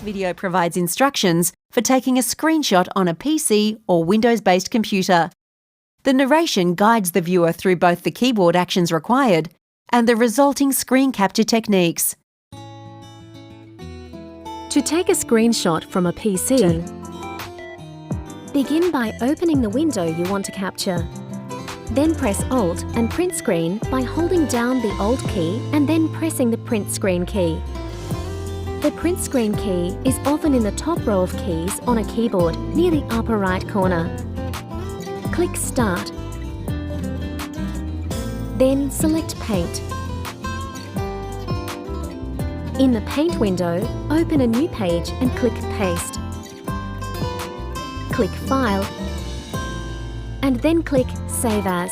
video provides instructions for taking a screenshot on a PC or Windows-based computer. The narration guides the viewer through both the keyboard actions required and the resulting screen capture techniques. To take a screenshot from a PC, begin by opening the window you want to capture. Then press Alt and PrtScn by holding down the Alt key and then pressing the PrtScn key. The PrtScn key is often in the top row of keys on a keyboard near the upper right corner. Click Start. Then select Paint. In the Paint window, open a new page and click Paste. Click File and then click Save As.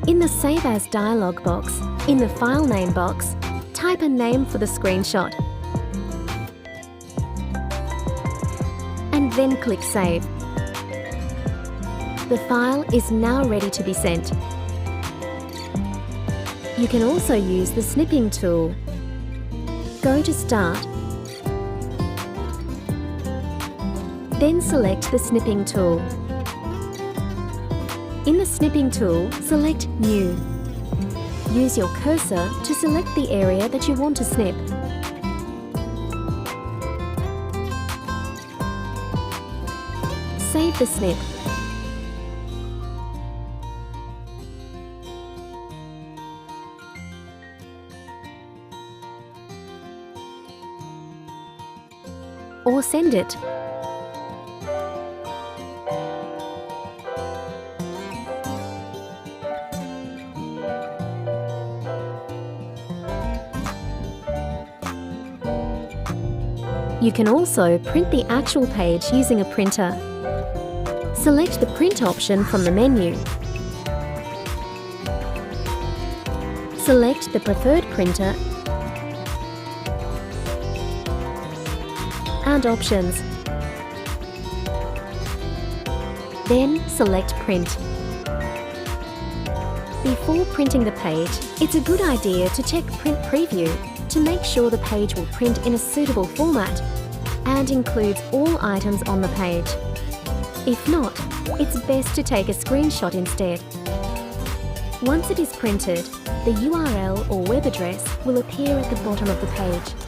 In the Save As dialog box, in the File Name box, type a name for the screenshot and then click Save. The file is now ready to be sent. You can also use the snipping tool. Go to Start, then select the snipping tool. In the snipping tool, select New. Use your cursor to select the area that you want to snip. Save the snip. Or send it. You can also print the actual page using a printer. Select the Print option from the menu. Select the preferred printer and options. Then select Print. Before printing the page, it's a good idea to check Print Preview to make sure the page will print in a suitable format and includes all items on the page. If not, it's best to take a screenshot instead. Once it is printed, the URL or web address will appear at the bottom of the page.